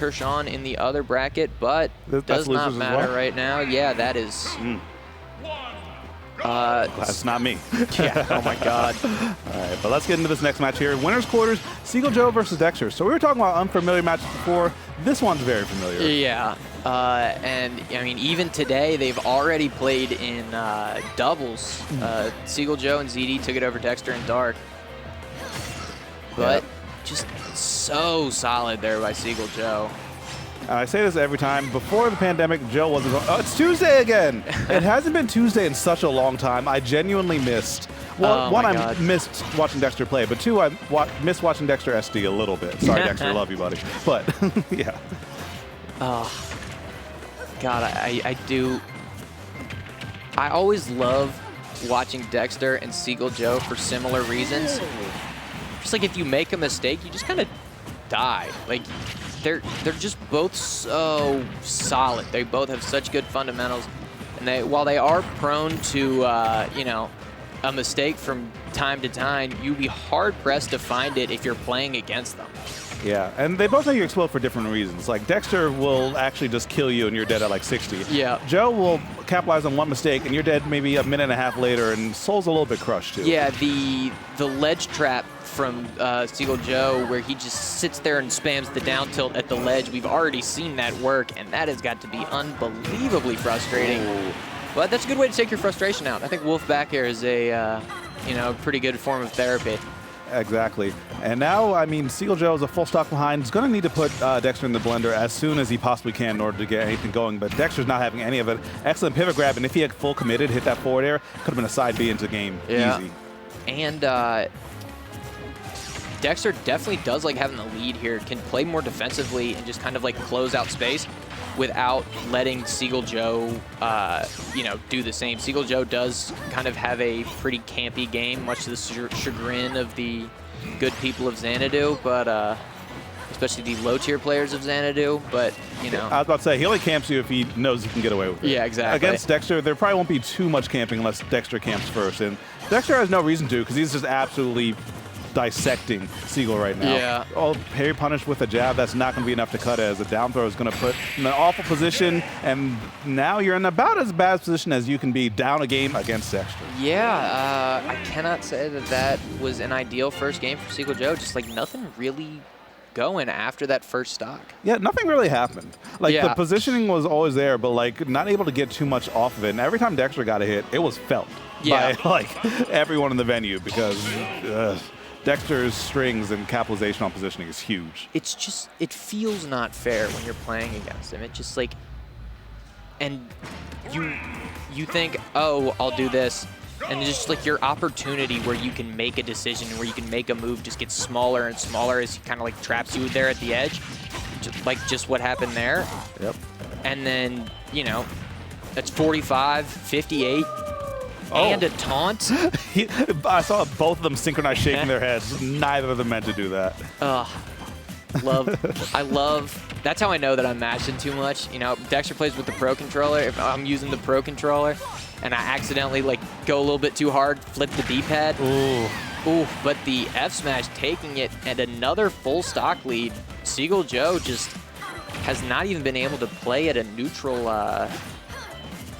Kershaw in the other bracket, but does not matter right now. Yeah, that is. That's not me. Yeah, oh my God. All right, but let's get into this next match here. Winners quarters, Seagull Joe versus Dexter. So we were talking about unfamiliar matches before. This one's very familiar. Yeah, and I mean, even today, they've already played in doubles. Seagull Joe and ZD took it over Dexter and Dark. But just so solid there by Seagull Joe. I say this every time. Before the pandemic, Joe wasn't going, oh, it's Tuesday again. It hasn't been Tuesday in such a long time. I genuinely missed. Well, one, I missed watching Dexter play, but two, I missed watching Dexter SD a little bit. Sorry, Dexter, love you, buddy. But, yeah. Oh, God, I do. I always love watching Dexter and Seagull Joe for similar reasons. Just like if you make a mistake, you just kind of die. Like, they're just both so solid. They both have such good fundamentals, and while they are prone to you know, a mistake from time to time, you'd be hard pressed to find it if you're playing against them. Yeah, and they both make you explode for different reasons. Like, Dexter will actually just kill you and you're dead at like 60. Yeah. Joe will capitalize on one mistake and you're dead maybe a minute and a half later, and Soul's a little bit crushed too. Yeah, the ledge trap from Seagull Joe, where he just sits there and spams the down tilt at the ledge. We've already seen that work, and that has got to be unbelievably frustrating. Ooh. But that's a good way to take your frustration out. I think Wolf back air is a you know, pretty good form of therapy. Exactly. And now, I mean, Seagull Joe is a full stock behind. He's going to need to put Dexter in the blender as soon as he possibly can in order to get anything going. But Dexter's not having any of it. Excellent pivot grab, and if he had full committed, hit that forward air, could have been a side B into the game. Yeah. Easy. And Dexter definitely does like having the lead here, can play more defensively and just kind of like close out space without letting Seagull Joe, you know, do the same. Seagull Joe does kind of have a pretty campy game, much to the chagrin of the good people of Xanadu, but especially the low-tier players of Xanadu, but, you know. I was about to say, he only camps you if he knows he can get away with it. Yeah, exactly. Against Dexter, there probably won't be too much camping unless Dexter camps first. And Dexter has no reason to, because he's just absolutely dissecting Seagull right now. Yeah. Oh, parry punish with a jab, that's not going to be enough to cut it, as a down throw is going to put in an awful position, and now you're in about as bad position as you can be down a game against Dexter. Yeah, I cannot say that that was an ideal first game for Seagull Joe. Just like nothing really going after that first stock. Yeah, nothing really happened. Like, the positioning was always there, but like not able to get too much off of it. And every time Dexter got a hit, it was felt by like everyone in the venue, because Dexter's strings and capitalization on positioning is huge. It's just, it feels not fair when you're playing against him. It just like, and you think, oh, I'll do this. And just like your opportunity where you can make a decision, where you can make a move, just gets smaller and smaller as he kind of like traps you there at the edge. Just what happened there. Yep. And then, you know, that's 45, 58. And a taunt. I saw both of them synchronized shaking their heads. Neither of them meant to do that. I love, that's how I know that I'm matching too much. You know, Dexter plays with the Pro Controller. If I'm using the Pro Controller and I accidentally like go a little bit too hard, flip the D-pad. Ooh, but the F smash taking it and another full stock lead. Seagull Joe just has not even been able to play at a neutral,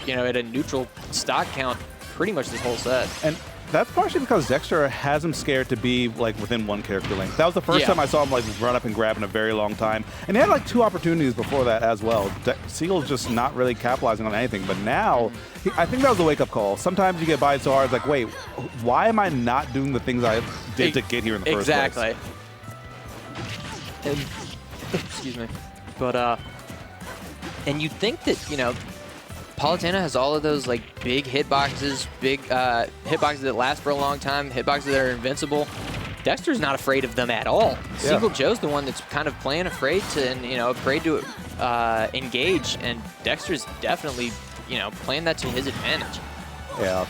you know, at a neutral stock count pretty much this whole set. And that's partially because Dexter has him scared to be like within one character length. That was the first time I saw him like run up and grab in a very long time. And he had like 2 opportunities before that as well. Seagull's just not really capitalizing on anything. But now, I think that was a wake-up call. Sometimes you get by so hard, it's like, wait, why am I not doing the things I did to get here in the first place? Exactly. Excuse me. But, and you'd think that, you know, Palutena has all of those like big hitboxes, hitboxes that last for a long time, hitboxes that are invincible. Dexter's not afraid of them at all. Yeah. Seagull Joe's the one that's kind of playing afraid to, and, you know, afraid to engage, and Dexter's definitely, you know, playing that to his advantage. Yeah.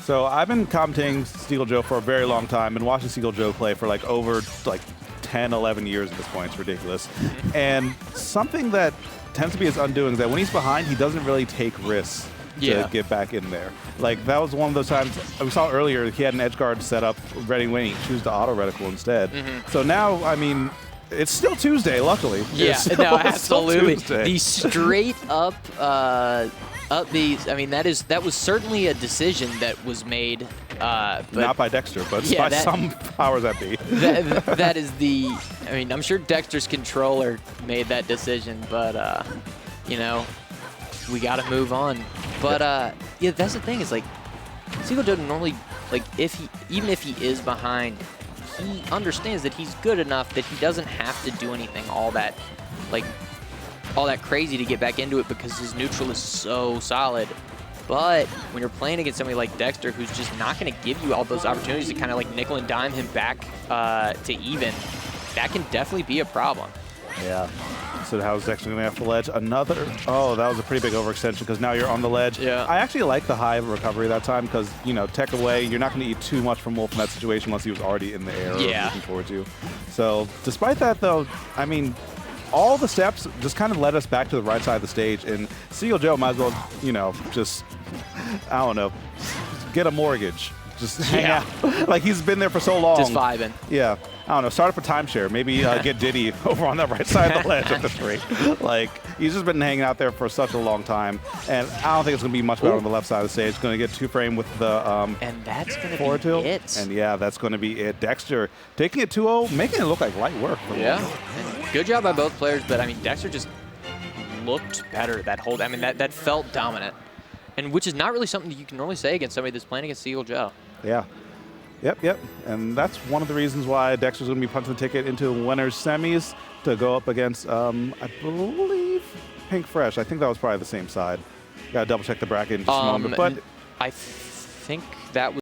So I've been commentating Seagull Joe for a very long time and watching Seagull Joe play for like over like 10, 11 years at this point. It's ridiculous. And something that tends to be his undoing is that when he's behind, he doesn't really take risks to get back in there. Like, that was one of those times we saw earlier, he had an edge guard set up ready when he chose to auto reticle instead. So now, I mean, It's still Tuesday, luckily. Yeah, no, absolutely. The straight up, up these. I mean, that was certainly a decision that was made. But not by Dexter, but by some powers that be. That is the. I mean, I'm sure Dexter's controller made that decision, but you know, we got to move on. But yeah, that's the thing is like, Seagull doesn't normally like even if he is behind. He understands that he's good enough that he doesn't have to do anything all that crazy to get back into it because his neutral is so solid. But when you're playing against somebody like Dexter, who's just not going to give you all those opportunities to kind of like nickel and dime him back to even, that can definitely be a problem. Yeah. So how's Dexter going to have the ledge? Another. Oh, that was a pretty big overextension because now you're on the ledge. Yeah. I actually like the high recovery that time because, you know, tech away, you're not going to eat too much from Wolf in that situation unless he was already in the air or looking towards you. So despite that, though, I mean, all the steps just kind of led us back to the right side of the stage. And Seagull Joe might as well, you know, just, I don't know, get a mortgage. Just hang out. Like, he's been there for so long. Just vibing. Yeah. I don't know, start up a timeshare. Maybe get Diddy over on the right side of the ledge at the straight. Like, he's just been hanging out there for such a long time. And I don't think it's going to be much better on the left side of the stage. Going to get two-frame with the and that's going to be it. And yeah, that's going to be it. Dexter taking it 2-0, making it look like light work. Yeah. And good job by both players, but I mean, Dexter just looked better that whole, I mean, that felt dominant. And which is not really something that you can normally say against somebody that's playing against Seagull Joe. Yeah. Yep. And that's one of the reasons why Dexter's going to be punching the ticket into the winners semis to go up against, I believe, Pink Fresh. I think that was probably the same side. Got to double check the bracket in just a moment. But I think that was